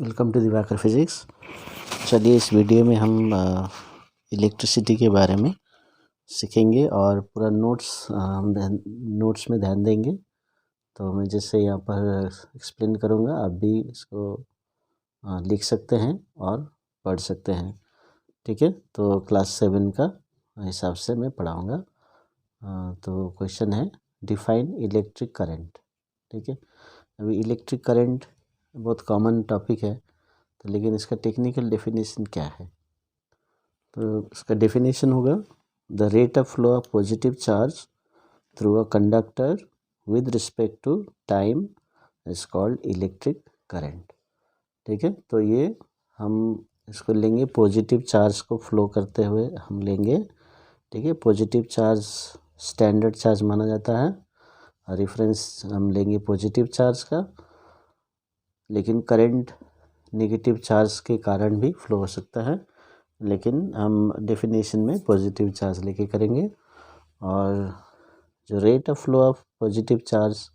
Welcome to Diwakar physics. चलिए इस video में हम इलेक्ट्रिसिटी के बारे में सीखेंगे और पूरा हम नोट्स में ध्यान देंगे। तो मैं जैसे यहाँ पर एक्सप्लेन करूँगा, आप भी इसको लिख सकते हैं और पढ़ सकते हैं। ठीक है, तो क्लास 7 का हिसाब से मैं पढ़ाऊँगा। तो क्वेश्चन है डिफाइन इलेक्ट्रिक करंट। ठीक है, अभी इलेक्ट्रिक करंट बहुत कॉमन टॉपिक है, तो लेकिन इसका टेक्निकल डेफिनेशन क्या है? तो इसका डेफिनेशन होगा the rate of flow of positive charge through a conductor with respect to time is called electric current. ठीक है, तो ये हम इसको लेंगे पॉजिटिव चार्ज को फ्लो करते हुए हम लेंगे। ठीक है, पॉजिटिव चार्ज स्टैंडर्ड चार्ज माना जाता है और रेफरेंस हम लेंगे पॉजिटिव चार्ज का, लेकिन करंट नेगेटिव चार्ज के कारण भी फ्लो हो सकता है, लेकिन हम डेफिनेशन में पॉजिटिव चार्ज लेके करेंगे। और जो rate of flow of positive charge,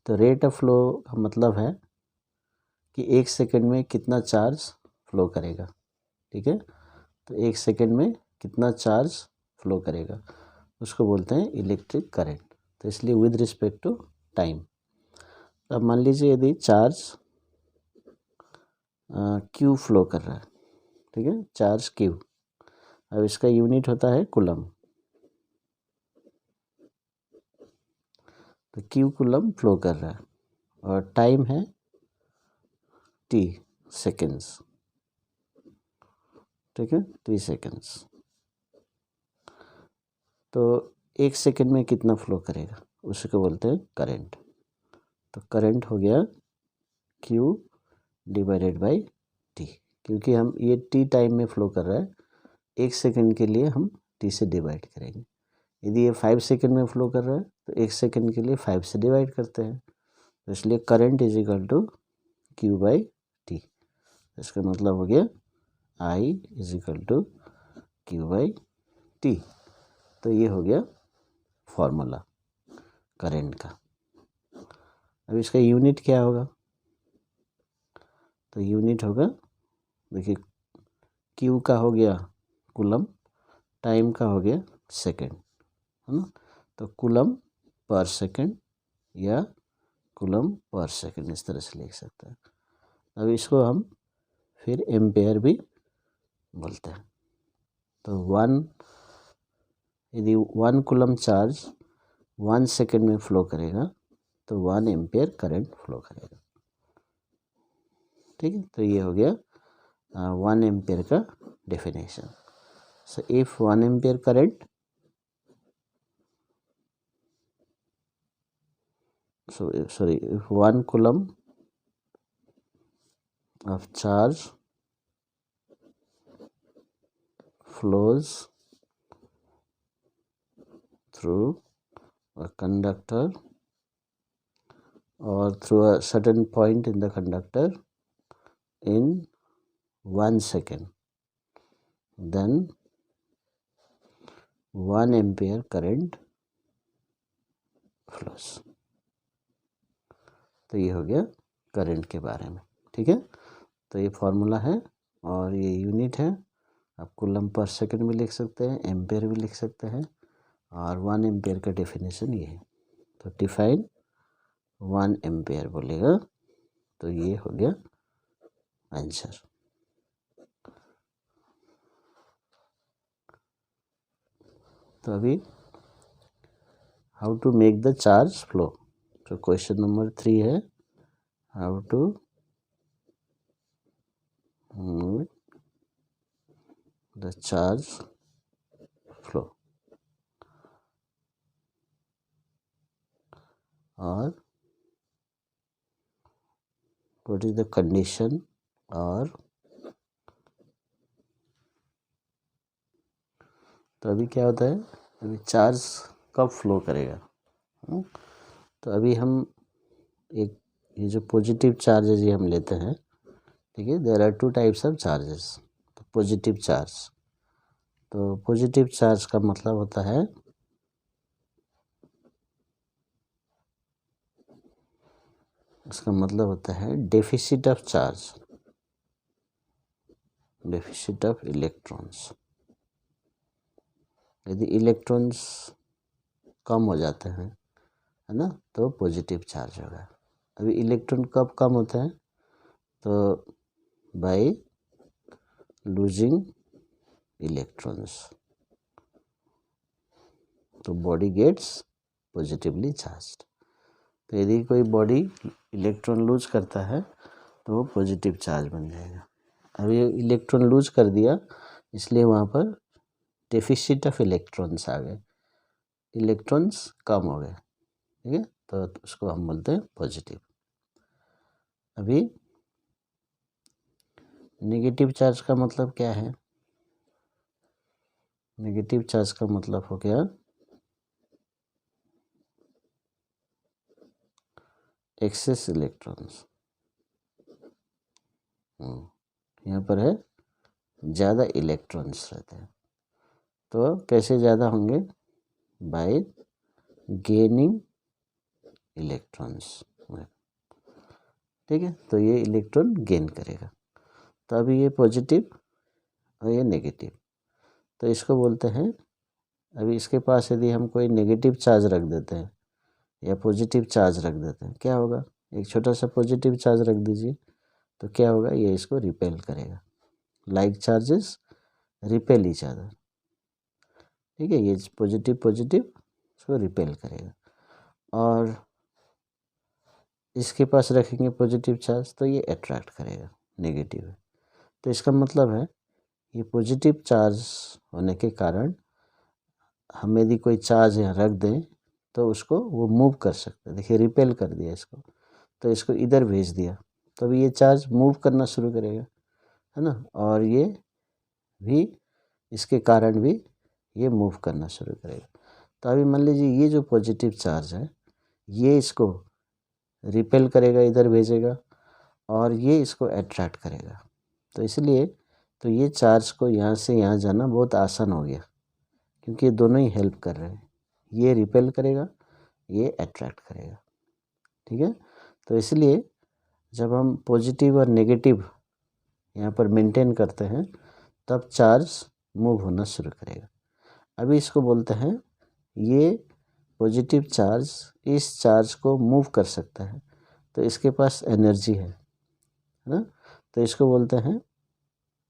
तो रेट ऑफ फ्लो का मतलब है कि 1 सेकंड में कितना चार्ज फ्लो करेगा। ठीक है, तो 1 सेकंड में कितना चार्ज फ्लो करेगा उसको बोलते हैं इलेक्ट्रिक करंट। तो इसलिए विद रिस्पेक्ट टू टाइम। अब मान लीजिए यदि चार्ज क्यू फ्लो कर रहा है, ठीक है, चार्ज क्यू, अब इसका यूनिट होता है कूलम। तो क्यू कूलम फ्लो कर रहा है और टाइम है टी सेकेंड्स। ठीक है, टी सेकेंड्स। तो 1 सेकेंड में कितना फ्लो करेगा उसको बोलते हैं करंट। तो करंट हो गया क्यू डिवाइडेड बाई टी, क्योंकि हम ये टी टाइम में फ्लो कर रहा है, 1 सेकेंड के लिए हम टी से डिवाइड करेंगे। यदि ये 5 सेकेंड में फ्लो कर रहा है तो 1 सेकेंड के लिए 5 से डिवाइड करते हैं। तो इसलिए current is equal to Q by T. इसका मतलब हो गया I is equal to Q by T. तो ये हो गया फॉर्मूला करंट का। अब इसका यूनिट क्या होगा? तो यूनिट होगा, देखिए क्यू का हो गया कूलम, टाइम का हो गया सेकेंड, है ना। तो कूलम पर सेकेंड या कूलम पर सेकेंड इस तरह से लिख सकते हैं। अब इसको हम फिर एम्पेयर भी बोलते हैं। तो यदि 1 कूलम चार्ज 1 सेकेंड में फ्लो करेगा तो 1 एम्पेयर करंट फ्लो करेगा। ठीक है, तो ये हो गया 1 एम्पेयर का definition. So if 1 ampere current, if 1 coulomb of charge flows through a conductor or through a certain point in the conductor in 1 second, then 1 ampere current flows। तो ये हो गया करंट के बारे में। ठीक है, तो ये फॉर्मूला है और ये यूनिट है। आप कूलम पर सेकंड भी लिख सकते हैं, एम्पेयर भी लिख सकते हैं, और 1 एम्पेयर का डेफिनेशन ये है। तो डिफाइन 1 एम्पेयर बोलेगा, तो ये हो गया आंसर। तो अभी how to make the charge flow. तो क्वेश्चन नंबर 3 है how to make the charge flow, और व्हाट इज द कंडीशन, और तो अभी क्या होता है, अभी चार्ज कब फ्लो करेगा। तो अभी हम एक ये जो पॉजिटिव चार्जेस ये हम लेते हैं, ठीक है, there are 2 types of charges. तो पॉजिटिव चार्ज, तो पॉजिटिव चार्ज का मतलब होता है इसका मतलब होता है deficit of charge. Deficit of electrons. यदि इलेक्ट्रॉन्स कम हो जाते हैं, है ना, तो पॉजिटिव चार्ज होगा। अभी इलेक्ट्रॉन कब कम होता है, तो बाय लूजिंग इलेक्ट्रॉन्स, तो बॉडी गेट्स पॉजिटिवली चार्ज्ड। तो यदि कोई बॉडी इलेक्ट्रॉन लूज करता है तो वो पॉजिटिव चार्ज बन जाएगा। अब ये इलेक्ट्रॉन लूज कर दिया, इसलिए वहाँ पर डेफिसिट ऑफ इलेक्ट्रॉन्स आ गए, इलेक्ट्रॉन्स कम हो गए, ठीक है, तो उसको हम बोलते हैं पॉजिटिव। अभी नेगेटिव चार्ज का मतलब क्या है? नेगेटिव चार्ज का मतलब हो गया एक्सेस इलेक्ट्रॉन्स। यहाँ पर है ज़्यादा इलेक्ट्रॉन्स रहते हैं। तो कैसे ज़्यादा होंगे? बाय गेनिंग इलेक्ट्रॉन्स, ठीक है। तो ये इलेक्ट्रॉन गेन करेगा। तो अभी ये पॉजिटिव और ये नेगेटिव, तो इसको बोलते हैं, अभी इसके पास यदि हम कोई नेगेटिव चार्ज रख देते हैं या पॉजिटिव चार्ज रख देते हैं, क्या होगा? एक छोटा सा पॉजिटिव चार्ज रख दीजिए, तो क्या होगा? ये इसको रिपेल करेगा। Like charges repel each other, ठीक है। ये पॉजिटिव पॉजिटिव इसको रिपेल करेगा। और इसके पास रखेंगे पॉजिटिव चार्ज, तो ये अट्रैक्ट करेगा, नेगेटिव है। तो इसका मतलब है ये पॉजिटिव चार्ज होने के कारण हम यदि कोई चार्ज यहाँ रख दें तो उसको वो मूव कर सकते हैं। देखिए रिपेल कर दिया इसको, तो इसको इधर भेज दिया, तो अभी ये चार्ज मूव करना शुरू करेगा, है ना। और ये भी इसके कारण भी ये मूव करना शुरू करेगा। तो अभी मान लीजिए ये जो पॉजिटिव चार्ज है ये इसको रिपेल करेगा, इधर भेजेगा, और ये इसको अट्रैक्ट करेगा। तो इसलिए तो ये चार्ज को यहाँ से यहाँ जाना बहुत आसान हो गया, क्योंकि ये दोनों ही हेल्प कर रहे हैं। ये रिपेल करेगा, ये अट्रैक्ट करेगा, ठीक है। तो इसलिए जब हम पॉजिटिव और नेगेटिव यहाँ पर मेंटेन करते हैं तब चार्ज मूव होना शुरू करेगा। अभी इसको बोलते हैं ये पॉजिटिव चार्ज इस चार्ज को मूव कर सकता है, तो इसके पास एनर्जी है ना। तो इसको बोलते हैं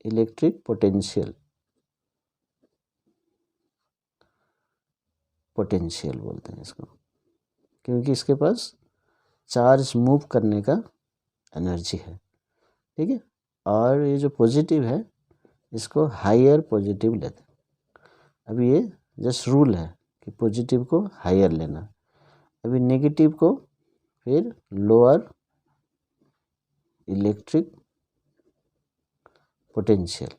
इलेक्ट्रिक पोटेंशियल, पोटेंशियल बोलते हैं इसको, क्योंकि इसके पास चार्ज मूव करने का एनर्जी है, ठीक है। और ये जो पॉजिटिव है इसको हायर पॉजिटिव लेते हैं। अभी ये जस्ट रूल है कि पॉजिटिव को हायर लेना, अभी नेगेटिव को फिर लोअर इलेक्ट्रिक पोटेंशियल,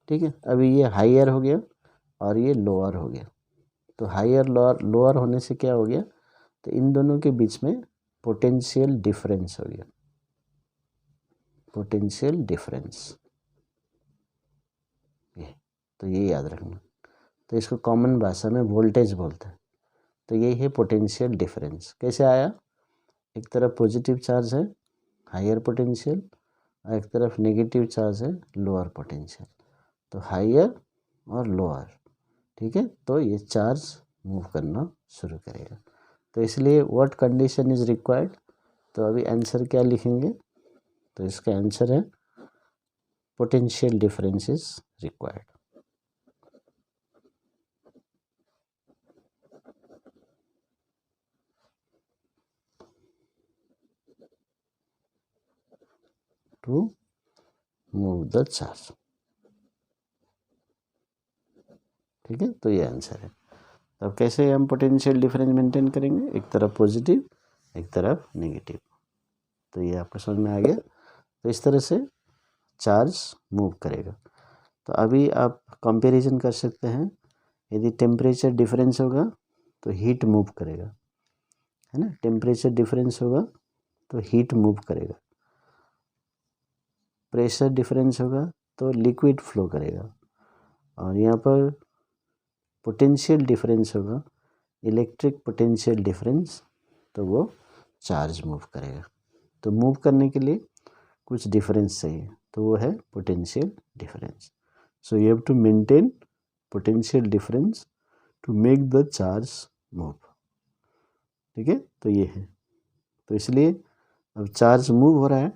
ठीक है। अभी ये हायर हो गया और ये लोअर हो गया, तो हायर लोअर, लोअर होने से क्या हो गया? तो इन दोनों के बीच में पोटेंशियल डिफरेंस हो गया, पोटेंशियल डिफरेंस, तो ये याद रखना। तो इसको कॉमन भाषा में वोल्टेज बोलते हैं। तो यही है पोटेंशियल डिफरेंस। कैसे आया? एक तरफ पॉजिटिव चार्ज है हायर पोटेंशियल, और एक तरफ नेगेटिव चार्ज है लोअर पोटेंशियल, तो हायर और लोअर, ठीक है। तो ये चार्ज मूव करना शुरू करेगा। तो इसलिए व्हाट कंडीशन इज रिक्वायर्ड, तो अभी आंसर क्या लिखेंगे? तो इसका आंसर है potential difference is required. To move the charge, ठीक है। तो ये आंसर है। अब कैसे हम पोटेंशियल डिफरेंस मेंटेन करेंगे? एक तरफ पॉजिटिव, एक तरफ नेगेटिव। तो ये आपको समझ में आ गया। तो इस तरह से चार्ज मूव करेगा। तो अभी आप कंपैरिजन कर सकते हैं, यदि टेम्परेचर डिफरेंस होगा तो हीट मूव करेगा, है ना। टेम्परेचर डिफरेंस होगा तो हीट मूव करेगा, प्रेशर डिफरेंस होगा तो लिक्विड फ्लो करेगा, और यहाँ पर पोटेंशियल डिफरेंस होगा, इलेक्ट्रिक पोटेंशियल डिफरेंस, तो वो चार्ज मूव करेगा। तो मूव करने के लिए कुछ डिफरेंस चाहिए, तो वो है potential difference. So you have to maintain potential difference to make the charge move. ठीक है, तो ये है, तो इसलिए अब चार्ज मूव हो रहा है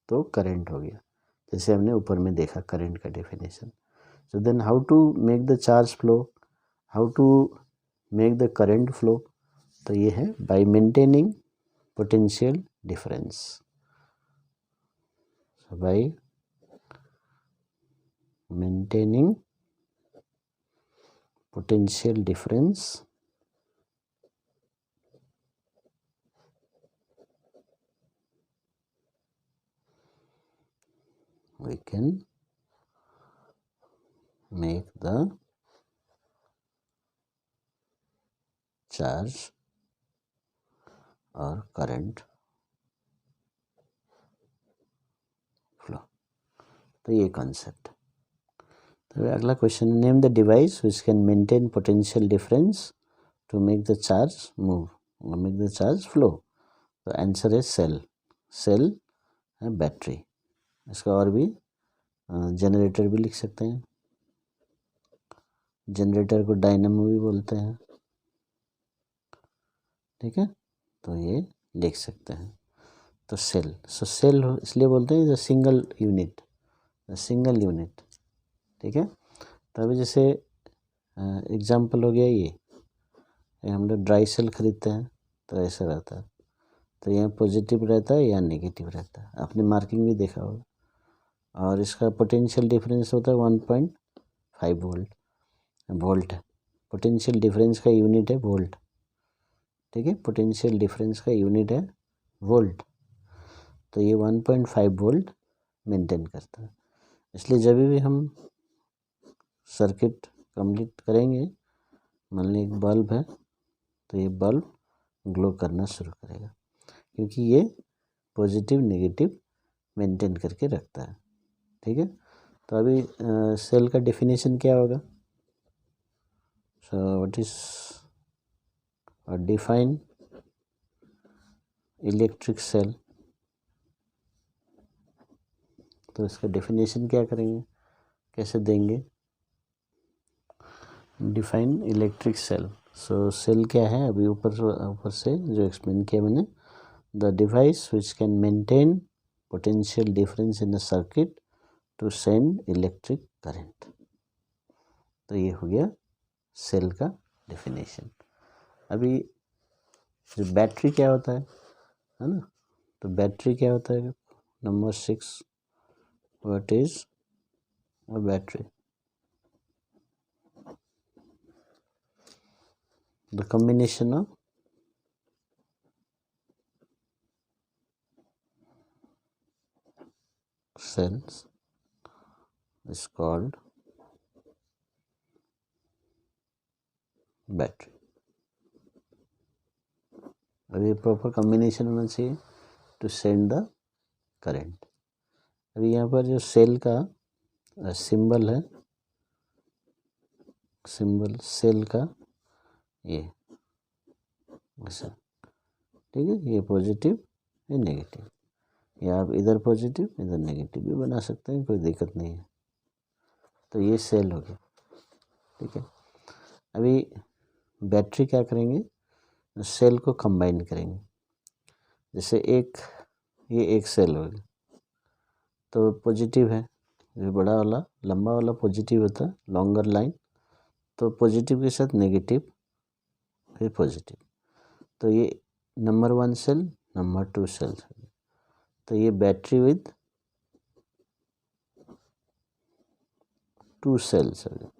तो करंट हो गया, जैसे हमने ऊपर में देखा करंट का definition. So then how to make the charge flow, how to make the current flow, तो ये है by maintaining potential difference. So by maintaining potential difference, we can make the charge or current flow। तो ये concept. तो अगला question, name the device which can maintain potential difference to make the charge move और make the charge flow. तो answer है cell. Cell है battery, इसका और भी जनरेटर भी लिख सकते हैं, जनरेटर को डायनामो भी बोलते हैं। ठीक है, तो ये लिख सकते हैं। तो सेल, सो सेल इसलिए बोलते हैं the single unit, single unit. ठीक है, तो अभी जैसे एग्जाम्पल हो गया ये हम लोग ड्राई सेल खरीदते हैं तो ऐसा रहता है, तो यहाँ पॉजिटिव रहता है या नेगेटिव रहता है, आपने मार्किंग भी देखा होगा। और इसका पोटेंशियल डिफरेंस होता है 1.5 वोल्ट, वोल्ट है पोटेंशियल डिफरेंस का यूनिट है वोल्ट। ठीक है, पोटेंशियल डिफरेंस का यूनिट है वोल्ट, तो ये 1.5 वोल्ट मेंटेन करता है। इसलिए जब भी हम सर्किट कंप्लीट करेंगे, मान ली एक बल्ब है तो ये बल्ब ग्लो करना शुरू करेगा, क्योंकि ये पॉजिटिव नेगेटिव मेंटेन करके रखता है। ठीक है, तो अभी सेल का डेफिनेशन क्या होगा। So what is define electric cell, तो इसका डेफिनेशन क्या करेंगे, कैसे देंगे। Define electric cell, so cell क्या है, अभी ऊपर से जो एक्सप्लेन किया मैंने, the device which can maintain potential difference in a circuit to send electric current. तो ये हो गया सेल का डेफिनेशन। अभी जो बैटरी क्या होता है ना, तो बैटरी क्या होता है, number 6, what is a battery. The combination of cells is called battery. अभी प्रॉपर कॉम्बिनेशन होना चाहिए टू सेंड द करंट। अभी यहाँ पर जो सेल का सिंबल है, सिंबल सेल का ये ऐसा। ठीक है, ये पॉजिटिव ये नेगेटिव, या आप इधर पॉजिटिव इधर नेगेटिव भी बना सकते हैं, कोई दिक्कत नहीं है। तो ये सेल हो गया। ठीक है, अभी बैटरी क्या करेंगे, सेल को कंबाइन करेंगे। जैसे ये एक सेल होगी, तो पॉजिटिव है, जो बड़ा वाला लंबा वाला पॉजिटिव होता है, लॉन्गर लाइन, तो पॉजिटिव के साथ नेगेटिव फिर पॉजिटिव, तो ये नंबर 1 सेल नंबर 2 सेल्स। तो ये बैटरी विद 2 सेल्स है,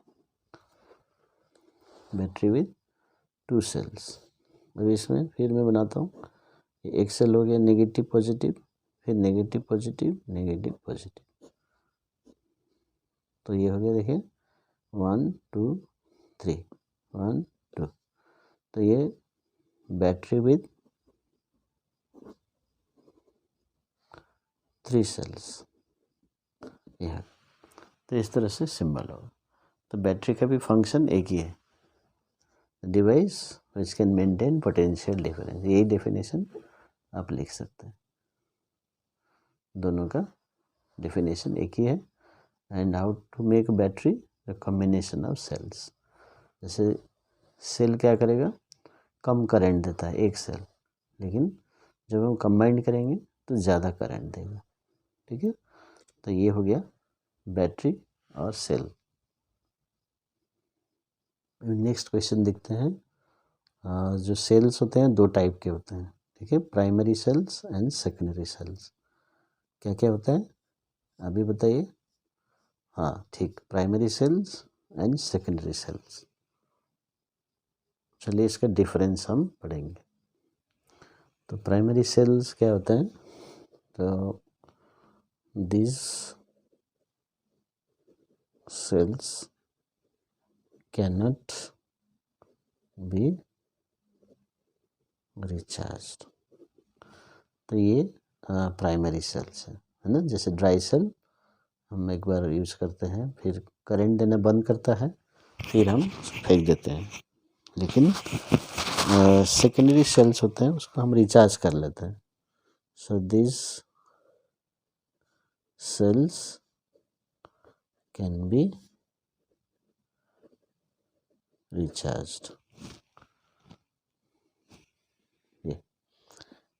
बैटरी विद 2 सेल्स। अब इसमें फिर मैं बनाता हूँ, एक सेल हो गया नेगेटिव पॉजिटिव, फिर नेगेटिव पॉजिटिव नेगेटिव पॉजिटिव, तो ये हो गया देखिए 1 2 3 1 2, तो ये बैटरी विद 3 सेल्स यह, तो इस तरह से सिंबल होगा। तो बैटरी का भी फंक्शन एक ही है, device which can maintain potential difference, यही डेफिनेशन आप लिख सकते हैं। दोनों का डेफिनेशन एक ही है। And how to make battery, the combination of cells. जैसे सेल क्या करेगा, कम करंट देता है एक सेल, लेकिन जब हम कंबाइंड करेंगे तो ज़्यादा करंट देगा। ठीक है, तो ये हो गया बैटरी और सेल। नेक्स्ट क्वेश्चन देखते हैं। जो सेल्स होते हैं दो टाइप के होते हैं। ठीक है, primary cells and secondary cells. क्या क्या होता है अभी बताइए। हाँ ठीक, primary cells and secondary cells. चलिए इसका डिफरेंस हम पढ़ेंगे। तो प्राइमरी सेल्स क्या होता है, तो this cells cannot be recharged. तो ये प्राइमरी सेल्स है ना। जैसे ड्राई सेल हम एक बार यूज़ करते हैं, फिर करंट देना बंद करता है, फिर हम फेंक देते हैं। लेकिन सेकेंडरी सेल्स होते हैं उसको हम रिचार्ज कर लेते हैं। So this cells can be recharged.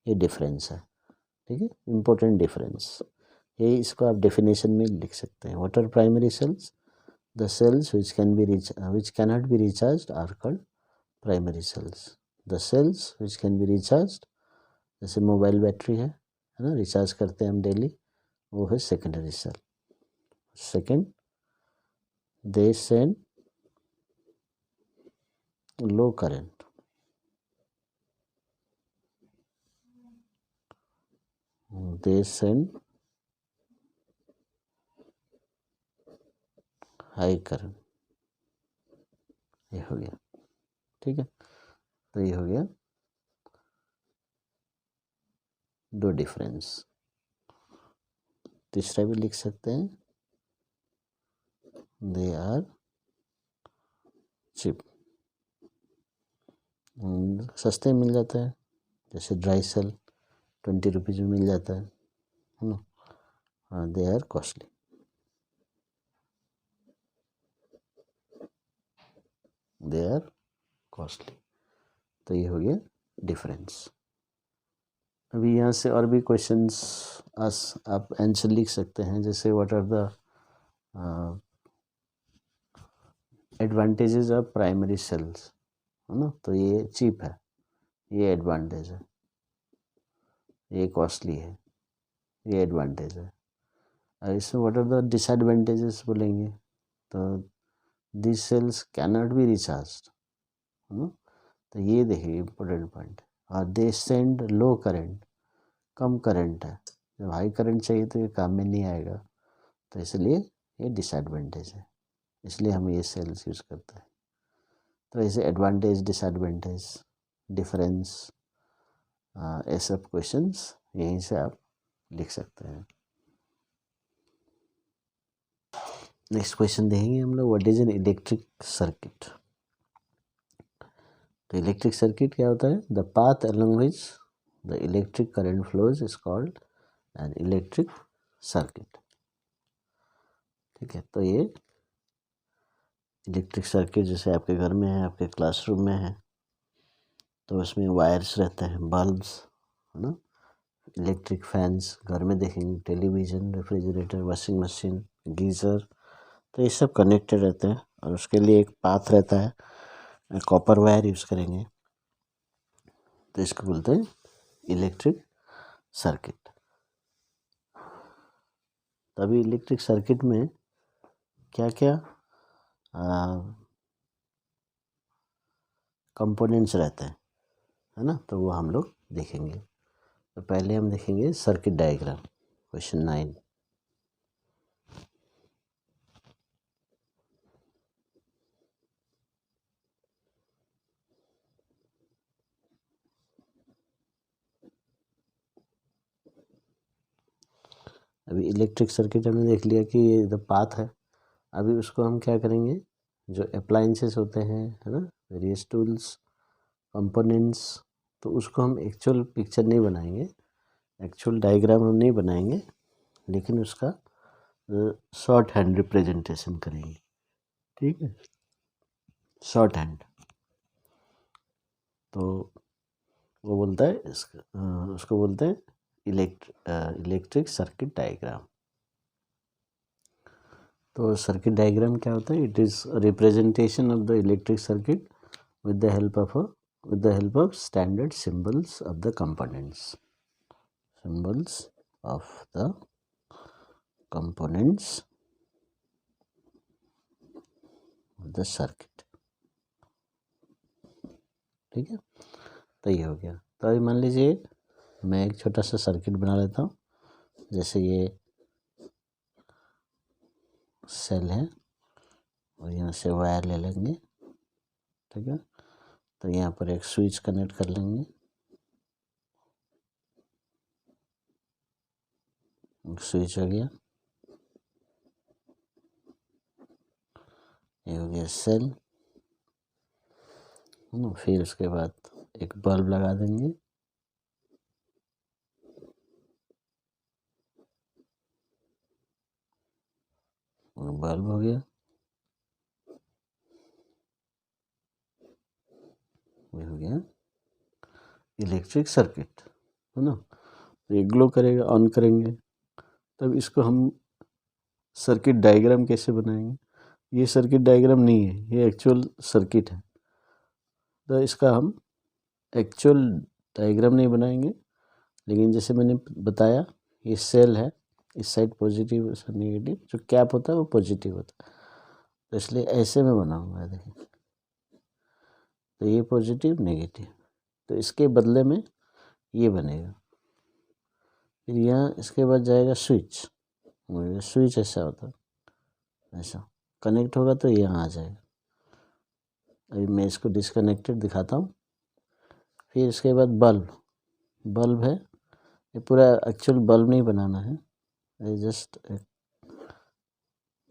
ये डिफरेंस है। ठीक है, इम्पोर्टेंट डिफरेंस। ये इसको आप डेफिनेशन में लिख सकते हैं। What are primary cells? The cells which cannot be recharged are called primary cells. The cells which can be recharged, जैसे मोबाइल बैटरी है ना, रिचार्ज करते हैं हम डेली, वो है secondary cell. Second, they send low current, they send high current. ये हो गया। ठीक है, तो ये हो गया दो डिफरेंस। तीसरा भी लिख सकते हैं, दे आर चिप। सस्ते मिल जाता है, जैसे ड्राई सेल 20 रुपीज़ में मिल जाता है ना। हाँ, they are costly. They are costly. तो ये हो गया डिफरेंस। अभी यहाँ से और भी क्वेश्चंस आप आंसर लिख सकते हैं। जैसे what are the advantages of primary cells, है ना। तो ये चीप है, ये एडवांटेज है। ये कॉस्टली है, ये एडवांटेज है। और इसमें व्हाट आर द डिसएडवांटेजेस बोलेंगे, तो this cells cannot be recharged, है ना। तो ये देखिए इम्पोर्टेंट पॉइंट है। और दे सेंड लो करंट, कम करंट है। जब हाई करंट चाहिए तो ये काम में नहीं आएगा, तो इसलिए ये डिसएडवांटेज है, इसलिए हम ये सेल्स यूज़ करते हैं। तो ऐसे एडवांटेज, डिसएडवांटेज, डिफरेंस, ये सब क्वेश्चंस यहीं से आप लिख सकते हैं। नेक्स्ट क्वेश्चन देखेंगे हम लोग, what is an electric circuit. तो इलेक्ट्रिक सर्किट क्या होता है, the path along which the electric current flows is called an electric circuit. ठीक है, तो ये इलेक्ट्रिक सर्किट जैसे आपके घर में है, आपके क्लासरूम में है, तो उसमें वायर्स रहते हैं, बल्ब्स, है ना। इलेक्ट्रिक फैंस घर में देखेंगे, television, refrigerator, washing machine, geyser, तो ये सब कनेक्टेड रहते हैं। और उसके लिए एक पाथ रहता है, कॉपर वायर यूज़ करेंगे, तो इसको बोलते हैं इलेक्ट्रिक सर्किट। तभी इलेक्ट्रिक सर्किट में क्या क्या कंपोनेंट्स रहते हैं, है ना, तो वो हम लोग देखेंगे। तो पहले हम देखेंगे सर्किट डायग्राम, क्वेश्चन 9। अभी इलेक्ट्रिक सर्किट हमने देख लिया कि ये द पाथ है। अभी उसको हम क्या करेंगे, जो अप्लायंसेस होते हैं, है ना, वेरियस टूल्स, कंपोनेंट्स, तो उसको हम एक्चुअल पिक्चर नहीं बनाएंगे, एक्चुअल डायग्राम हम नहीं बनाएंगे, लेकिन उसका शॉर्ट हैंड रिप्रेजेंटेशन करेंगे, ठीक है, शॉर्ट हैंड। तो वो बोलता है उसको बोलते हैं इलेक्ट्रिक सर्किट डायग्राम। तो सर्किट डायग्राम क्या होता है? It is representation of the electric circuit with the help of standard symbols of the components of the circuit, ठीक है। तो ये हो गया। तो अभी मान लीजिए मैं एक छोटा सा सर्किट बना लेता हूँ, जैसे ये सेल है और यहाँ से वायर ले लेंगे, ठीक है। तो यहाँ पर एक स्विच कनेक्ट कर लेंगे, स्विच हो गया, ये हो गया सेल, है ना। फिर उसके बाद एक बल्ब लगा देंगे, बल्ब हो गया, ये हो गया इलेक्ट्रिक सर्किट, है ना। ये ग्लो करेगा, ऑन करेंगे, तब इसको हम सर्किट डायग्राम कैसे बनाएंगे? ये सर्किट डायग्राम नहीं है, ये एक्चुअल सर्किट है। तो इसका हम एक्चुअल डायग्राम नहीं बनाएंगे, लेकिन जैसे मैंने बताया ये सेल है, इस साइड पॉजिटिव इस नेगेटिव, जो कैप होता है वो पॉजिटिव होता है, तो इसलिए ऐसे में बनाऊंगा, देखिए। तो ये पॉजिटिव नेगेटिव, तो इसके बदले में ये बनेगा। फिर यहाँ इसके बाद जाएगा स्विच, स्विच ऐसा होता है, ऐसा कनेक्ट होगा तो यहाँ आ जाएगा। अभी मैं इसको डिसकनेक्टेड दिखाता हूँ। फिर इसके बाद बल्ब है, ये पूरा एक्चुअल बल्ब नहीं बनाना है, ये जस्ट एक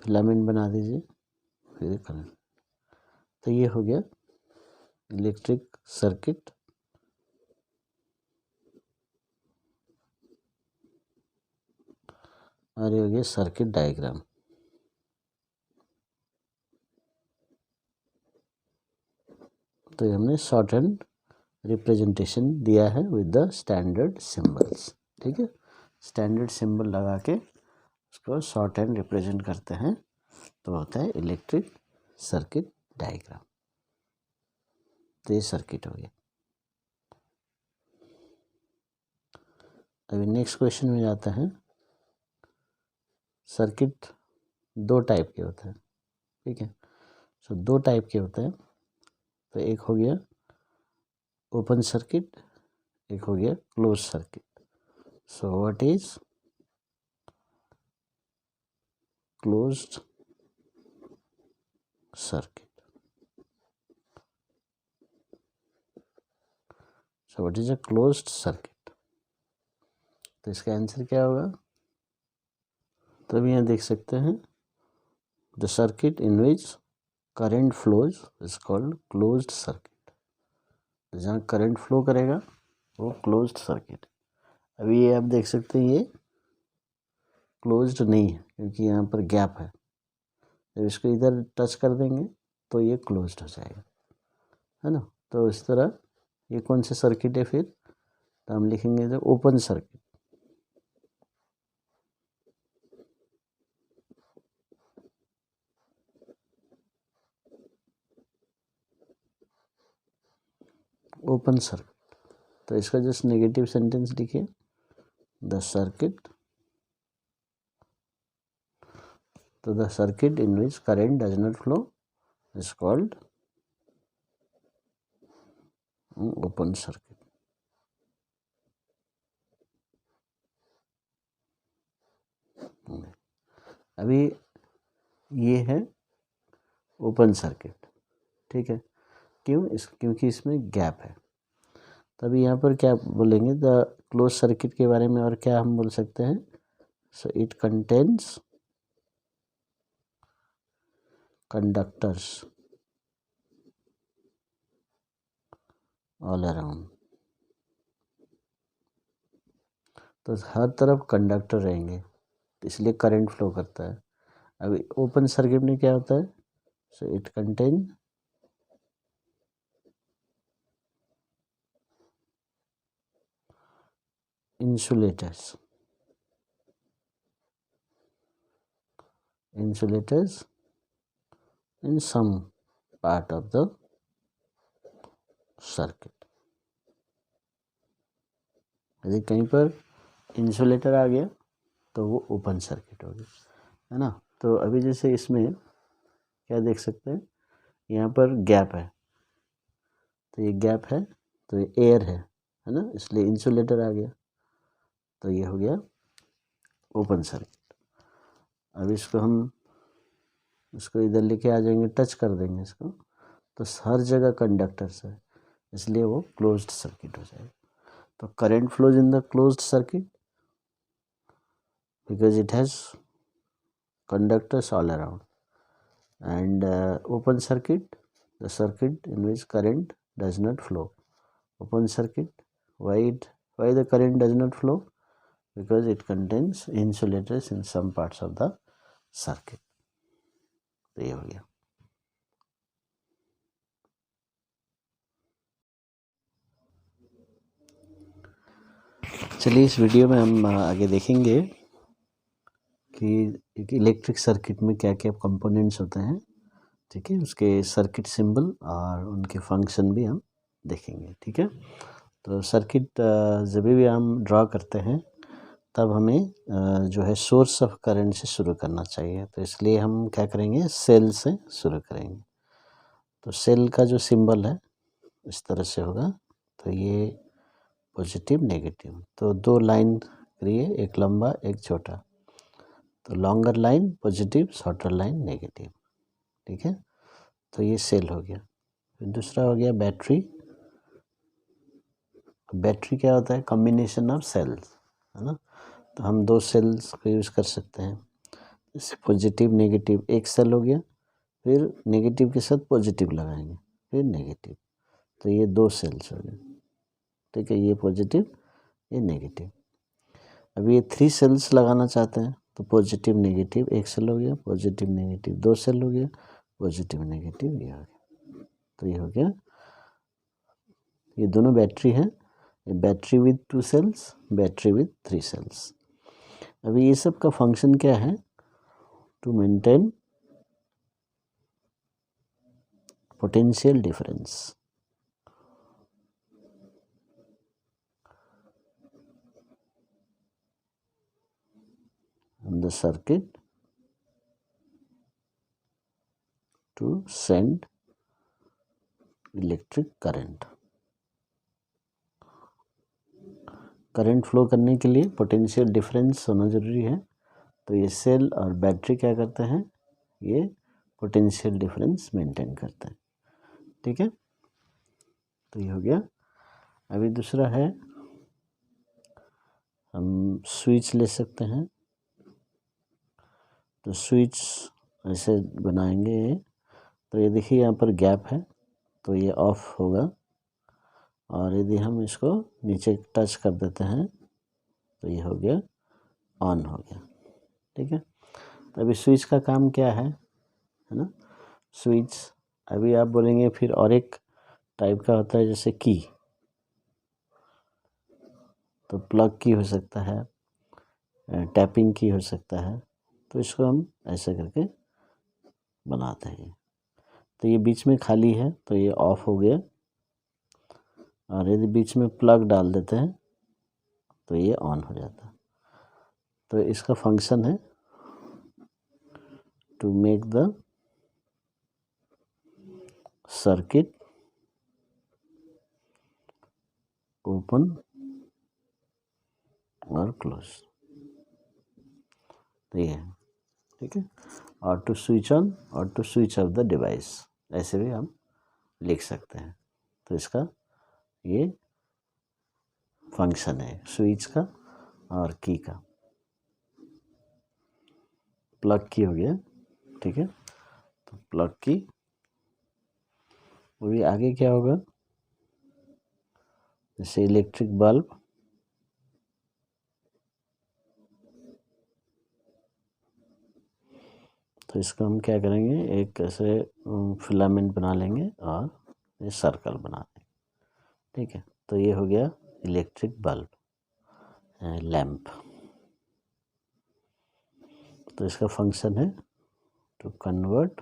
फिलामेंट बना दीजिए, फिर कनेक्ट। तो ये हो गया इलेक्ट्रिक सर्किट, और ये हो गया सर्किट डायग्राम। तो हमने शॉर्ट हैंड रिप्रेजेंटेशन दिया है विद द स्टैंडर्ड सिंबल्स, ठीक है। स्टैंडर्ड सिंबल लगा के उसको शॉर्ट हैंड रिप्रेजेंट करते हैं, तो होता है इलेक्ट्रिक सर्किट डायग्राम। तो ये सर्किट हो गया। अभी नेक्स्ट क्वेश्चन में जाता है। सर्किट दो टाइप के होते हैं, ठीक है। सो दो टाइप के होते हैं। तो एक हो गया ओपन सर्किट, एक हो गया close circuit. So what is closed circuit? So what is a closed circuit? तो इसका आंसर क्या होगा? तो अभी यहाँ देख सकते हैं, the circuit in which current flows is called closed circuit. तो जहाँ करंट फ्लो करेगा वो क्लोज्ड सर्किट। अभी ये आप देख सकते हैं, ये क्लोज्ड नहीं है क्योंकि यहाँ पर गैप है। जब इसको इधर टच कर देंगे तो ये क्लोज्ड हो जाएगा, है ना। तो इस तरह ये कौन से सर्किट है फिर? तो हम लिखेंगे तो ओपन सर्किट। Open circuit. तो इसका जस्ट नेगेटिव सेंटेंस लिखिए, द सर्किट, तो the circuit in which current does not flow is called open circuit. अभी ये है ओपन सर्किट, ठीक है। क्योंकि इसमें गैप है। तभी यहाँ पर क्या बोलेंगे? द क्लोज सर्किट के बारे में और क्या हम बोल सकते हैं? So it contains conductors all around. तो हर तरफ कंडक्टर रहेंगे, तो इसलिए करंट फ्लो करता है। अभी ओपन सर्किट में क्या होता है, so it contain insulators in some part of the circuit. यदि कहीं पर इंसुलेटर आ गया तो वो ओपन सर्किट हो गया, है ना। तो अभी जैसे इसमें क्या देख सकते हैं, यहाँ पर गैप है, तो ये गैप है, तो ये एयर है ना, इसलिए इंसुलेटर आ गया, तो ये हो गया ओपन सर्किट। अब इसको हम इसको इधर लेके आ जाएंगे, टच कर देंगे इसको, तो हर जगह कंडक्टर्स है, इसलिए वो क्लोज्ड सर्किट हो जाएगा। तो current flows in the closed circuit because it has conductors all around, and open circuit, the circuit in which current does not flow. Open circuit, why the current does not flow? Because it contains insulators in some parts of the circuit. तो ये हो गया। चलिए इस video में हम आगे देखेंगे कि एक इलेक्ट्रिक सर्किट में क्या क्या कंपोनेंट्स होते हैं, ठीक है, उसके सर्किट सिंबल और उनके फंक्शन भी हम देखेंगे, ठीक है। तो सर्किट जब भी हम ड्रा करते हैं तब हमें जो है सोर्स ऑफ करंट से शुरू करना चाहिए, तो इसलिए हम क्या करेंगे, सेल से शुरू करेंगे। तो सेल का जो सिंबल है इस तरह से होगा, तो ये पॉजिटिव नेगेटिव, तो दो लाइन करिए, एक लंबा एक छोटा, तो longer line positive, shorter line negative, ठीक है। तो ये सेल हो गया। फिर दूसरा हो गया बैटरी। बैटरी क्या होता है, कॉम्बिनेशन ऑफ सेल्स, है ना। तो हम दो सेल्स को यूज़ कर सकते हैं, जैसे पॉजिटिव नेगेटिव, एक सेल हो गया, फिर नेगेटिव के साथ पॉजिटिव लगाएंगे, फिर नेगेटिव, तो ये दो सेल्स हो गए, ठीक है, ये पॉजिटिव ये नेगेटिव। अब ये 3 सेल्स लगाना चाहते हैं, तो पॉजिटिव नेगेटिव एक सेल हो गया, पॉजिटिव नेगेटिव दो सेल हो गया, पॉजिटिव नेगेटिव ये हो गया, तो ये हो गया। ये दोनों बैटरी हैं, battery with 2 cells, battery with 3 cells. अभी ये सब का फंक्शन क्या है, to maintain potential difference in the circuit to send electric current. Current flow करने के लिए पोटेंशियल डिफरेंस होना ज़रूरी है, तो ये सेल और बैटरी क्या करते हैं, ये पोटेंशियल डिफरेंस मेंटेन करते हैं, ठीक है। तो ये हो गया। अभी दूसरा है, हम स्विच ले सकते हैं, तो स्विच ऐसे बनाएंगे, तो ये देखिए यहाँ पर गैप है, तो ये ऑफ होगा, और यदि हम इसको नीचे टच कर देते हैं तो ये हो गया ऑन हो गया, ठीक है। तो अभी स्विच का काम क्या है ना, स्विच, अभी आप बोलेंगे फिर और एक टाइप का होता है जैसे की, तो प्लग की हो सकता है, टैपिंग की हो सकता है, तो इसको हम ऐसे करके बनाते हैं। तो ये बीच में खाली है तो ये ऑफ हो गया, और यदि बीच में प्लग डाल देते हैं तो ये ऑन हो जाता है। तो इसका फंक्शन है to make the circuit open और क्लोज, तो ये है, ठीक है। और टू स्विच ऑन और to switch off the device, ऐसे भी हम लिख सकते हैं। तो इसका ये फंक्शन है स्विच का और की का। प्लग की हो गया, ठीक है, तो प्लग की, और ये आगे क्या होगा, जैसे इलेक्ट्रिक बल्ब, तो इसको हम क्या करेंगे, एक ऐसे फिलामेंट बना लेंगे और ये सर्कल बना देंगे। ठीक है, तो ये हो गया इलेक्ट्रिक बल्ब, लैंप। तो इसका फंक्शन है to convert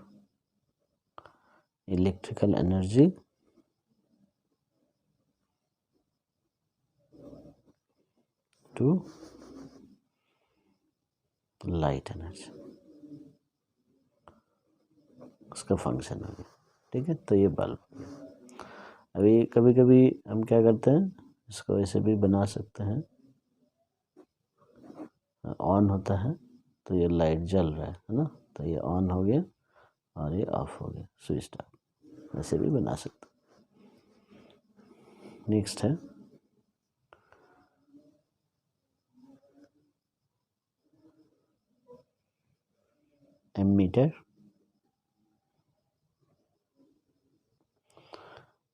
electrical energy to light energy, उसका फंक्शन हो गया। ठीक है, तो ये बल्ब। अभी कभी कभी हम क्या करते हैं, इसको ऐसे भी बना सकते हैं, ऑन होता है तो ये लाइट जल रहा है ना, तो ये ऑन हो गया और ये ऑफ हो गया, स्विच ऑफ, ऐसे भी बना सकते हैं। नेक्स्ट है एमीटर।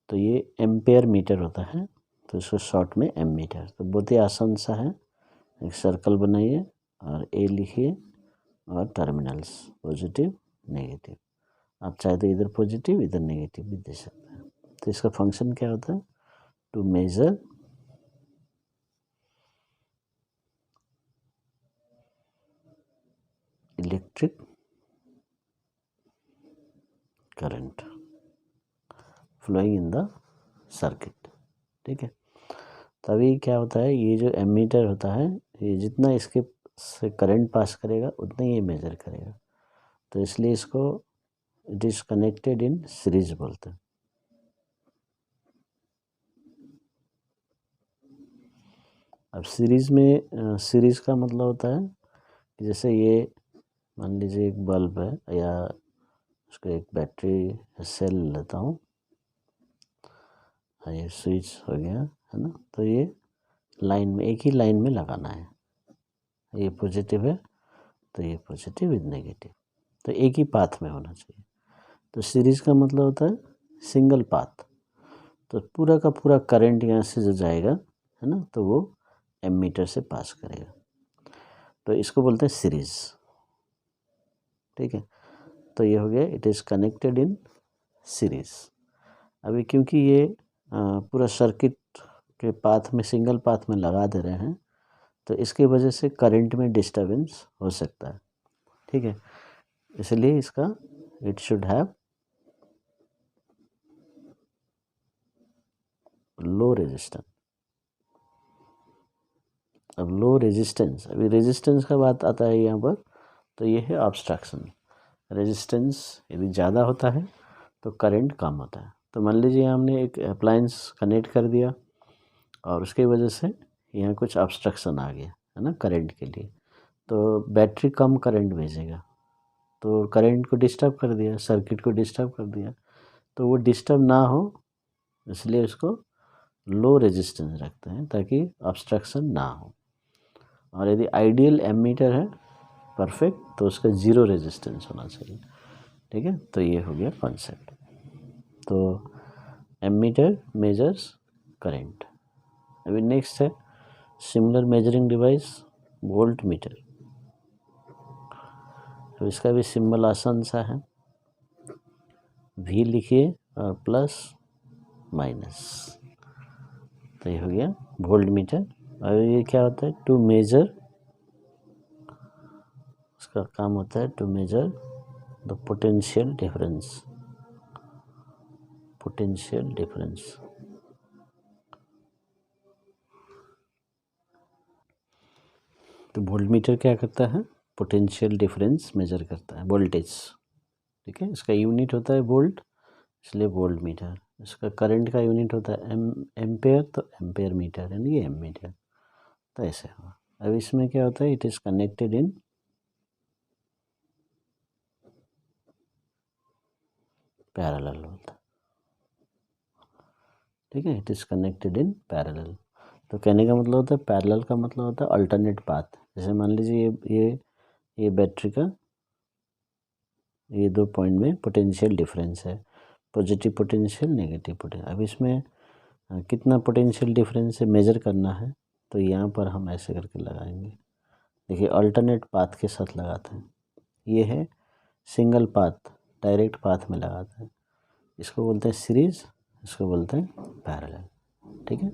तो ये एम्पेयर मीटर होता है, तो इसको शॉर्ट में एमीटर। तो बहुत ही आसान सा है, एक सर्कल बनाइए और ए लिखिए और टर्मिनल्स पॉजिटिव नेगेटिव। आप चाहे तो इधर पॉजिटिव इधर नेगेटिव भी दे सकते हैं। तो इसका फंक्शन क्या होता है, to measure electric current flowing in the circuit. ठीक है, तभी क्या होता है, ये जो एमीटर होता है, ये जितना इसके से करंट पास करेगा उतना ही ये मेजर करेगा। तो इसलिए इसको it is connected in series बोलते हैं। अब सीरीज में, सीरीज का मतलब होता है कि जैसे ये मान लीजिए एक बल्ब है, या उसको एक बैटरी सेल लेता हूँ, ये स्विच हो गया है ना, तो ये लाइन में, एक ही लाइन में लगाना है। ये पॉजिटिव है तो ये पॉजिटिव विद नेगेटिव, तो एक ही पाथ में होना चाहिए। तो सीरीज का मतलब होता है सिंगल पाथ, तो पूरा का पूरा करंट यहाँ से जो जाएगा है ना, तो वो एमीटर से पास करेगा, तो इसको बोलते हैं सीरीज। ठीक है, तो ये हो गया it is connected in series. अभी क्योंकि ये पूरा सर्किट के पाथ में, सिंगल पाथ में लगा दे रहे हैं, तो इसकी वजह से करंट में डिस्टर्बेंस हो सकता है। ठीक है, इसलिए इसका it should have low resistance. अब लो रेजिस्टेंस, अभी रेजिस्टेंस का बात आता है यहाँ पर, तो ये है ऑब्स्ट्रक्शन। रेजिस्टेंस यदि ज़्यादा होता है तो करंट कम होता है। तो मान लीजिए हमने एक अप्लायंस कनेक्ट कर दिया और उसकी वजह से यहाँ कुछ ऑब्स्ट्रक्शन आ गया है ना करंट के लिए, तो बैटरी कम करंट भेजेगा, तो करंट को डिस्टर्ब कर दिया, सर्किट को डिस्टर्ब कर दिया। तो वो डिस्टर्ब ना हो इसलिए उसको लो रेजिस्टेंस रखते हैं ताकि ऑब्स्ट्रक्शन ना हो। और यदि आइडियल एमीटर है परफेक्ट, तो उसका ज़ीरो रेजिस्टेंस होना चाहिए। ठीक है, तो ये हो गया कॉन्सेप्ट। तो एमीटर मेजर्स करंट। अभी नेक्स्ट है similar measuring device volt meter. तो इसका भी सिंबल आसान सा है, V लिखिए और प्लस माइनस, तो ये हो गया वोल्ट मीटर। और ये क्या होता है, टू मेजर, उसका काम होता है to measure the potential difference. Potential difference, तो वोल्ट मीटर क्या करता है, पोटेंशियल डिफरेंस मेजर करता है, वोल्टेज। ठीक है, इसका यूनिट होता है वोल्ट, इसलिए वोल्ट मीटर। इसका करंट का यूनिट होता है एम्पेयर, तो एम्पेयर मीटर यानी ये एमीटर। तो ऐसे हुआ। अब इसमें क्या होता है, it is connected in parallel होता है। ठीक है, it is connected in parallel. तो कहने का मतलब होता है पैरेलल का मतलब होता है अल्टरनेट पाथ। जैसे मान लीजिए ये बैटरी का ये 2 पॉइंट में पोटेंशियल डिफरेंस है, पॉजिटिव पोटेंशियल नेगेटिव पोटेंशियल। अब इसमें कितना पोटेंशियल डिफरेंस है मेजर करना है, तो यहाँ पर हम ऐसे करके लगाएंगे। देखिए अल्टरनेट पाथ के साथ लगाते हैं। ये है सिंगल पाथ डायरेक्ट पाथ में लगाते हैं। इसको बोलते हैं सीरीज, इसको बोलते हैं पैरेलल, ठीक है।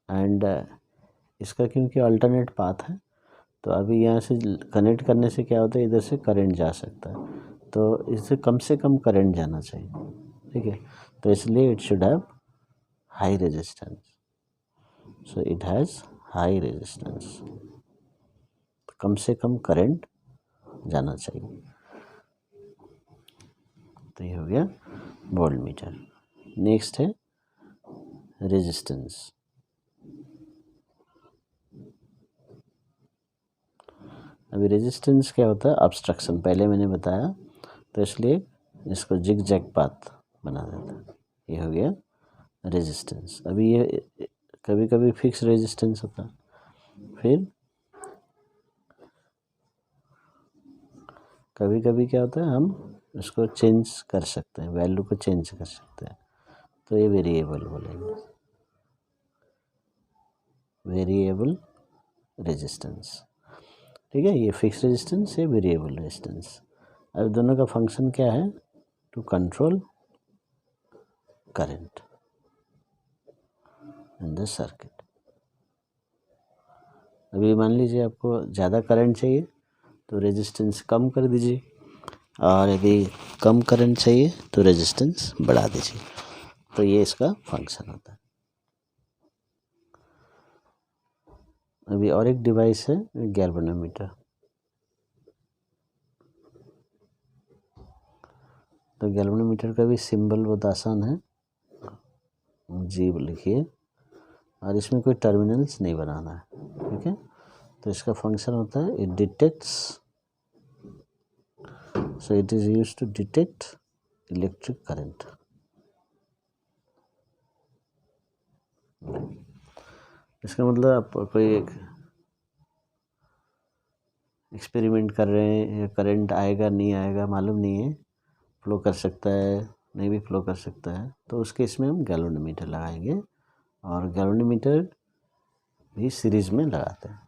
एंड इसका क्योंकि अल्टरनेट पाथ है तो अभी यहाँ से कनेक्ट करने से क्या होता है, इधर से करंट जा सकता है, तो इससे कम करंट जाना चाहिए, ठीक है। तो इसलिए it should have high resistance, so it has high resistance, कम से कम करंट जाना चाहिए। तो ये हो गया वोल्ट मीटर। नेक्स्ट है रेजिस्टेंस। अभी रेजिस्टेंस क्या होता है, ऑब्स्ट्रक्शन, पहले मैंने बताया, तो इसलिए इसको जिग जैग पाथ बना देता है। ये हो गया रेजिस्टेंस। अभी ये कभी कभी फिक्स रेजिस्टेंस होता है, फिर कभी कभी क्या होता है, हम उसको चेंज कर सकते हैं, वैल्यू को चेंज कर सकते हैं, तो ये वेरिएबल बोलेंगे, वेरिएबल रेजिस्टेंस, ठीक है। ये फिक्स रेजिस्टेंस, ये वेरिएबल रेजिस्टेंस। अब दोनों का फंक्शन क्या है, to control current in the circuit. अभी मान लीजिए आपको ज़्यादा करंट चाहिए तो रेजिस्टेंस कम कर दीजिए, और यदि कम करंट चाहिए तो रेजिस्टेंस बढ़ा दीजिए, तो ये इसका फंक्शन होता है। अभी और एक डिवाइस है गैल्वेनोमीटर। तो गैल्वेनोमीटर का भी सिंबल बहुत आसान है, जी लिखिए, और इसमें कोई टर्मिनल्स नहीं बनाना है, ठीक है। तो इसका फंक्शन होता है, it detects, so it is used to detect electric current. इसका मतलब आप कोई एक एक्सपेरिमेंट कर रहे हैं, करंट आएगा नहीं आएगा मालूम नहीं है, फ्लो कर सकता है, नहीं भी फ्लो कर सकता है, तो उस केस में हम गैल्वेनोमीटर लगाएंगे, और गैल्वेनोमीटर भी सीरीज में लगाते हैं,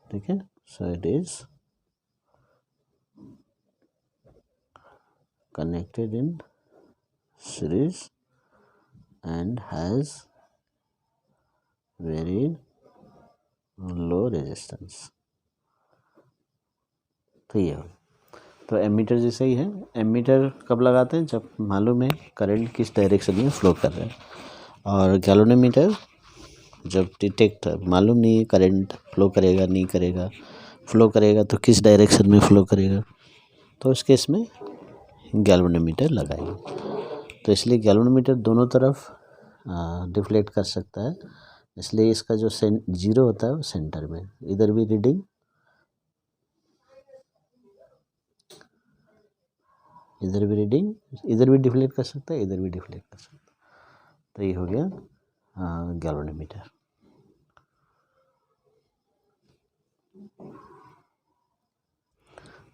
ठीक है। So it is connected in series and has very low resistance। तो ये हो, तो एमीटर जैसे ही है। एमीटर कब लगाते हैं, जब मालूम है करंट किस डायरेक्शन में फ्लो कर रहा है, और गैल्वेनोमीटर जब डिटेक्ट मालूम नहीं है करंट फ्लो करेगा नहीं करेगा, फ्लो करेगा तो किस डायरेक्शन में फ्लो करेगा, तो उस केस में गैल्वेनोमीटर लगाएंगे। तो इसलिए गैल्वेनोमीटर दोनों तरफ डिफ्लेक्ट कर सकता है, इसलिए इसका जो जीरो होता है वो सेंटर में, इधर भी रीडिंग, इधर भी रीडिंग, इधर भी डिफ्लेक्ट कर सकता है, इधर भी डिफ्लेक्ट कर सकता है। तो ये हो गया गैल्वेनोमीटर।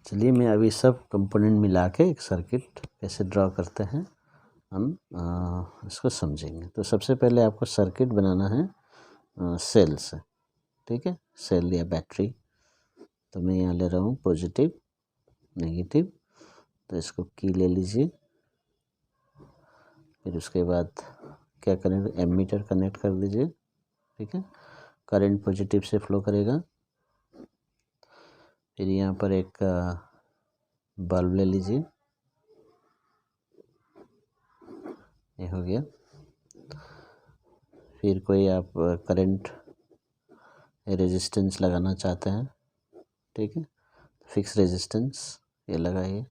चलिए मैं अभी सब कंपोनेंट मिला के एक सर्किट कैसे ड्रॉ करते हैं हम इसको समझेंगे। तो सबसे पहले आपको सर्किट बनाना है सेल से, ठीक है, सेल या बैटरी। तो मैं यहाँ ले रहा हूँ पॉजिटिव नेगेटिव, तो इसको की ले लीजिए, फिर उसके बाद क्या करें, एमीटर कनेक्ट कर दीजिए, ठीक है, करंट पॉजिटिव से फ्लो करेगा। फिर यहाँ पर एक बल्ब ले लीजिए, ये हो गया। फिर कोई आप करंट रेजिस्टेंस लगाना चाहते हैं, ठीक है, फिक्स रेजिस्टेंस ये लगाइए।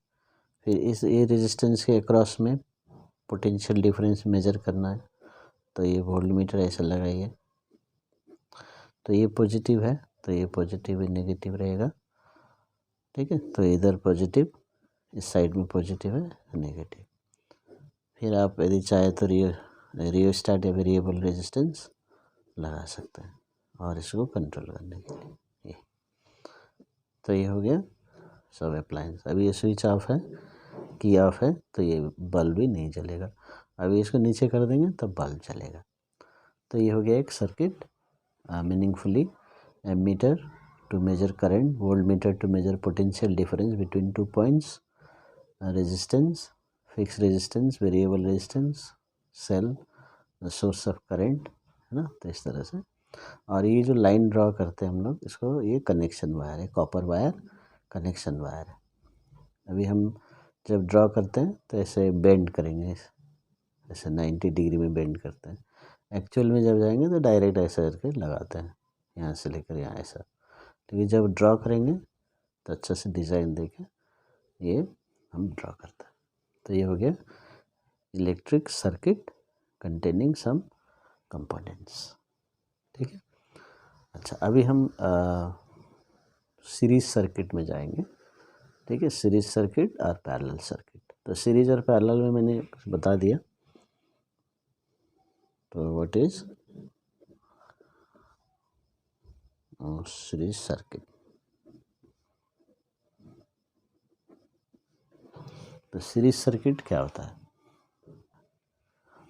फिर ये रेजिस्टेंस के अक्रॉस में पोटेंशियल डिफरेंस मेजर करना है, तो ये वोल्टमीटर ऐसे लगाइए। तो ये पॉजिटिव है तो ये पॉजिटिव ही नेगेटिव रहेगा, ठीक है। तो इधर पॉजिटिव, इस साइड में पॉजिटिव है नेगेटिव। फिर आप यदि चाहे तो रियोस्टेट या वेरिएबल रेजिस्टेंस लगा सकते हैं, और इसको कंट्रोल करने के लिए ये। तो ये हो गया सब अप्लायंस। अभी ये स्विच ऑफ है, की ऑफ है, तो ये बल्ब भी नहीं जलेगा। अभी इसको नीचे कर देंगे तब बल्ब चलेगा। तो ये हो गया एक circuit meaningfully ammeter to measure current, voltmeter to measure potential difference between 2 points, resistance, fixed resistance, variable resistance, cell, source of current, है ना। तो इस तरह से, और ये जो लाइन ड्रॉ करते हैं हम लोग, इसको ये कनेक्शन वायर है, कॉपर वायर कनेक्शन वायर है। अभी हम जब ड्रॉ करते हैं तो ऐसे बेंड करेंगे, ऐसे 90 डिग्री में बेंड करते हैं। एक्चुअल में जब जाएंगे तो डायरेक्ट ऐसा करके लगाते हैं, यहाँ से लेकर यहाँ ऐसा। लेकिन जब ड्रॉ करेंगे तो अच्छा से डिज़ाइन देके ये हम ड्रॉ करते हैं। तो ये हो गया electric circuit containing some components, ठीक है। अच्छा, अभी हम सीरीज सर्किट में जाएंगे, ठीक है। सीरीज सर्किट और पैरेलल सर्किट। तो सीरीज और पैरेलल में मैंने बता दिया। तो व्हाट इज सीरीज सर्किट। तो सीरीज सर्किट क्या होता है?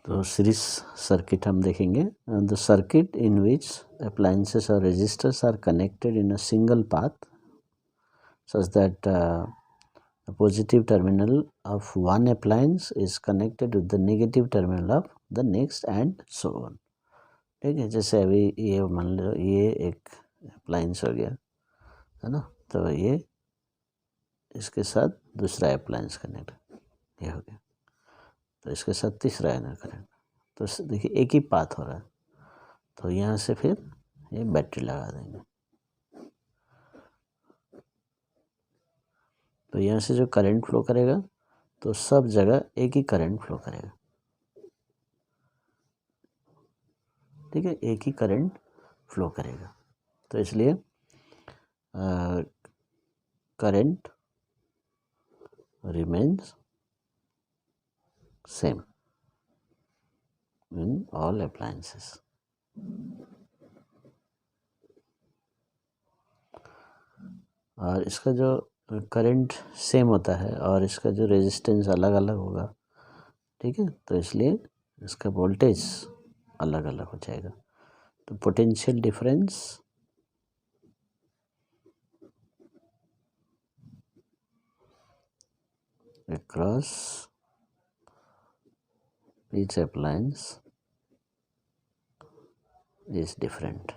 तो सीरीज सर्किट हम देखेंगे, the circuit in which appliances और resistors are connected in a single path such that the positive terminal of one appliance is connected with the negative terminal of the next and so on, ठीक है। जैसे अभी ये मान लो ये एक appliance हो गया, है ना। तो ये इसके साथ दूसरा अप्लायंस कनेक्ट, ये हो गया। तो इसके साथ तीसरा है कनेक्ट। तो देखिए एक ही पाथ हो रहा है। तो यहाँ से फिर ये बैटरी लगा देंगे। तो यहाँ से जो करंट फ्लो करेगा तो सब जगह एक ही करंट फ्लो करेगा, ठीक है। एक ही करंट फ्लो करेगा। तो इसलिए current remains same in all appliances. और इसका जो करंट सेम होता है और इसका जो रेजिस्टेंस अलग अलग होगा, ठीक है। तो इसलिए इसका वोल्टेज अलग अलग हो जाएगा। तो potential difference across each appliance is different।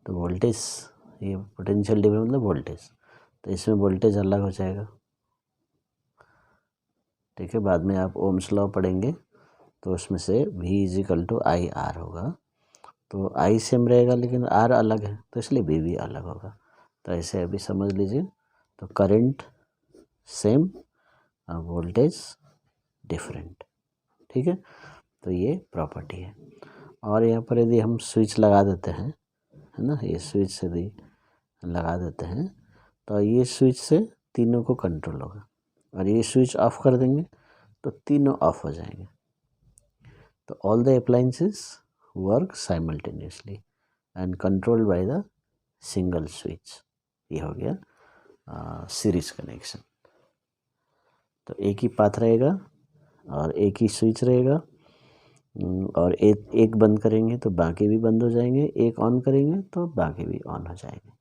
तो वोल्टेज, ये पोटेंशियल डिफरेंस मतलब वोल्टेज, तो इसमें वोल्टेज अलग हो जाएगा, ठीक है। बाद में आप ओम्स लॉ पढ़ेंगे तो उसमें से V = IR होगा। तो I सेम रहेगा लेकिन R अलग है, तो इसलिए V भी अलग होगा। तो ऐसे अभी समझ लीजिए। तो करंट सेम, वोल्टेज डिफरेंट, ठीक है। तो ये प्रॉपर्टी है। और यहाँ पर यदि हम स्विच लगा देते हैं, है ना, ये स्विच यदि लगा देते हैं तो ये स्विच से तीनों को कंट्रोल होगा, और ये स्विच ऑफ कर देंगे तो तीनों ऑफ हो जाएंगे। तो all the appliances work simultaneously and controlled by the single switch. ये हो गया सीरीज कनेक्शन। तो एक ही पाथ रहेगा और एक ही स्विच रहेगा, और एक बंद करेंगे तो बाकी भी बंद हो जाएंगे, एक ऑन करेंगे तो बाकी भी ऑन हो जाएंगे।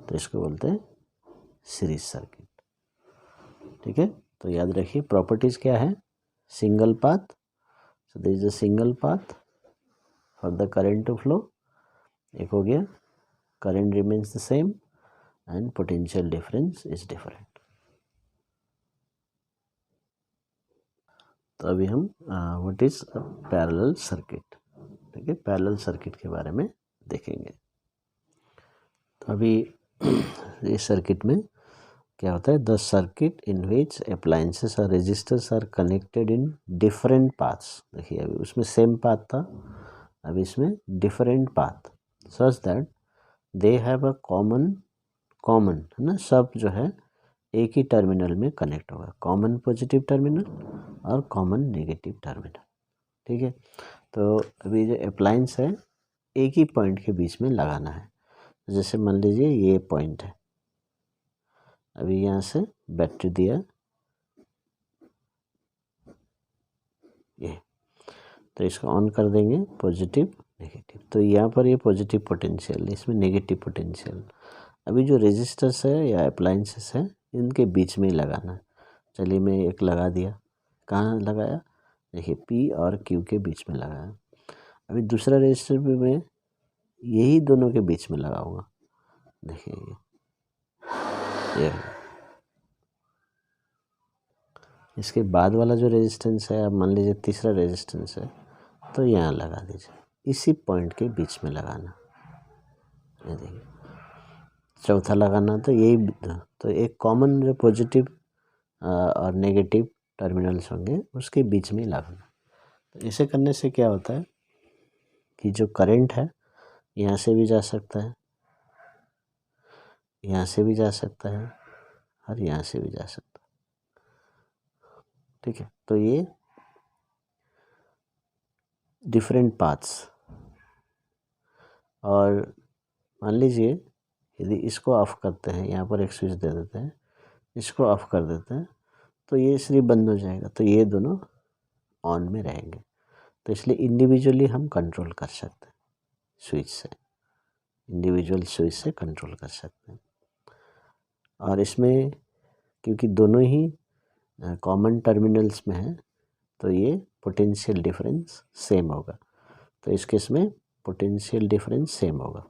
तो इसको बोलते हैं सीरीज सर्किट, ठीक है। तो याद रखिए प्रॉपर्टीज़ क्या है। Single path, so this is a single path for the current to flow. एक हो गया current remains the same and potential difference is different. तो अभी हम व्हाट इज पैरेलल सर्किट, ठीक है, पैरेलल सर्किट के बारे में देखेंगे। तो अभी इस सर्किट में क्या होता है, the circuit in which appliances और resistors are connected in different paths. देखिए अभी उसमें सेम पाथ था, अभी इसमें different path, such that they have a common है ना, सब जो है एक ही टर्मिनल में कनेक्ट होगा, कॉमन पॉजिटिव टर्मिनल और कॉमन नेगेटिव टर्मिनल, ठीक है। तो अभी जो अप्लायंस है एक ही पॉइंट के बीच में लगाना है। जैसे मान लीजिए ये पॉइंट है, अभी यहाँ से बैटरी दिया ये, तो इसको ऑन कर देंगे पॉजिटिव नेगेटिव, तो यहाँ पर ये पॉजिटिव पोटेंशियल, इसमें नेगेटिव पोटेंशियल। अभी जो रेजिस्टर्स है या अप्लायंसेस है इनके बीच में ही लगाना है। चलिए मैं एक लगा दिया। कहाँ लगाया? देखिए P और Q के बीच में लगाया। अभी दूसरा रेजिस्टर भी मैं यही दोनों के बीच में लगाऊंगा। देखिए ये इसके बाद वाला जो रेजिस्टेंस है, अब मान लीजिए तीसरा रेजिस्टेंस है, तो यहाँ लगा दीजिए, इसी पॉइंट के बीच में लगाना। ये देखिए चौथा लगाना, तो यही, तो एक कॉमन जो पॉजिटिव और नेगेटिव टर्मिनल्स होंगे उसके बीच में लगाना। तो इसे करने से क्या होता है कि जो करंट है यहाँ से भी जा सकता है, यहाँ से भी जा सकता है और यहाँ से भी जा सकता है। ठीक है, तो ये डिफरेंट पाथ्स। और मान लीजिए यदि इसको ऑफ करते हैं, यहाँ पर एक स्विच दे देते हैं, इसको ऑफ कर देते हैं, तो ये सिर्फ बंद हो जाएगा, तो ये दोनों ऑन में रहेंगे। तो इसलिए इंडिविजुअली हम कंट्रोल कर सकते हैं स्विच से, इंडिविजुअल स्विच से कंट्रोल कर सकते हैं। और इसमें क्योंकि दोनों ही कॉमन टर्मिनल्स में है, तो ये पोटेंशियल डिफरेंस सेम होगा। तो इस केस में पोटेंशियल डिफरेंस सेम होगा।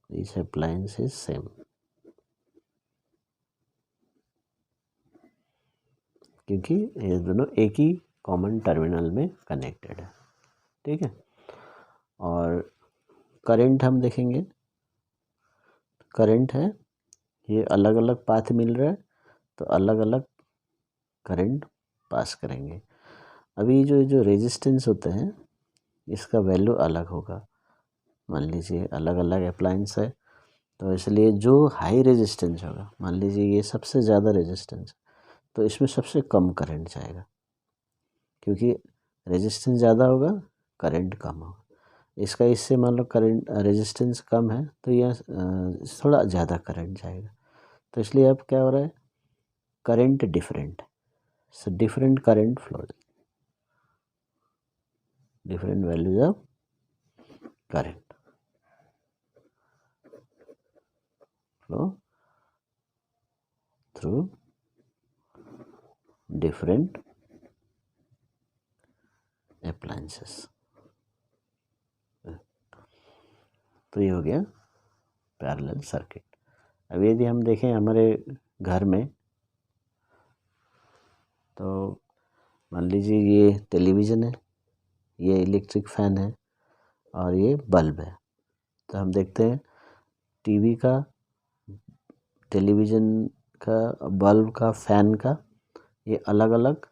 Each appliance is same, क्योंकि ये दोनों एक ही कॉमन टर्मिनल में कनेक्टेड है। ठीक है, और करंट हम देखेंगे, करंट है ये अलग अलग पाथ मिल रहा है, तो अलग अलग करंट पास करेंगे। अभी जो रेजिस्टेंस होते हैं इसका वैल्यू अलग होगा। मान लीजिए अलग अलग अप्लायंस है, तो इसलिए जो हाई रेजिस्टेंस होगा, मान लीजिए ये सबसे ज़्यादा रेजिस्टेंस, तो इसमें सबसे कम करंट जाएगा, क्योंकि रेजिस्टेंस ज़्यादा होगा करंट कम होगा। इसका इससे मान लो करंट रेजिस्टेंस कम है, तो यह थोड़ा ज़्यादा करंट जाएगा। तो इसलिए अब क्या हो रहा है, current different, so different current flow, different values of current flow through different appliances। तो ये हो गया पैरेलल सर्किट। अब यदि हम देखें हमारे घर में, तो मान लीजिए ये टेलीविज़न है, ये इलेक्ट्रिक फैन है और ये बल्ब है। तो हम देखते हैं टीवी का, टेलीविज़न का, बल्ब का, फैन का, ये अलग अलग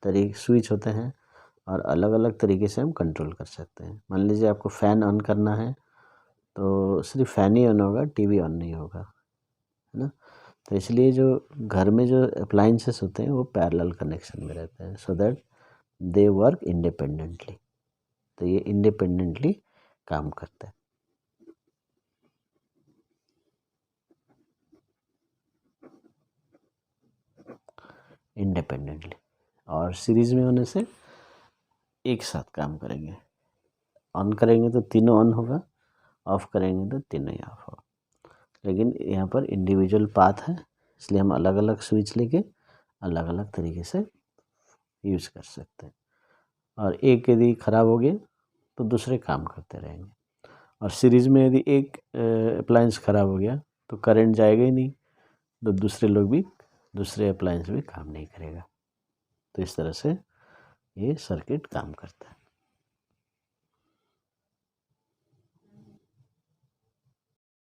तरीके स्विच होते हैं और अलग अलग तरीके से हम कंट्रोल कर सकते हैं। मान लीजिए आपको फ़ैन ऑन करना है, तो सिर्फ फ़ैन ही ऑन होगा, टीवी ऑन नहीं होगा, है ना। तो इसलिए जो घर में जो अप्लायंसेस होते हैं वो पैरेलल कनेक्शन में रहते हैं, so that they work independently. तो ये इंडिपेंडेंटली काम करते हैं, इंडिपेंडेंटली, और सीरीज़ में होने से एक साथ काम करेंगे। ऑन करेंगे तो तीनों ऑन होगा, ऑफ़ करेंगे तो तीनों ही ऑफ होगा। लेकिन यहाँ पर इंडिविजुअल पाथ है, इसलिए हम अलग अलग स्विच लेके अलग अलग तरीके से यूज़ कर सकते हैं। और एक यदि ख़राब हो गया तो दूसरे काम करते रहेंगे। और सीरीज़ में यदि एक अप्लायंस ख़राब हो गया तो करंट जाएगा ही नहीं, तो दूसरे लोग भी, दूसरे अप्लायंस भी काम नहीं करेगा। तो इस तरह से ये सर्किट काम करता है।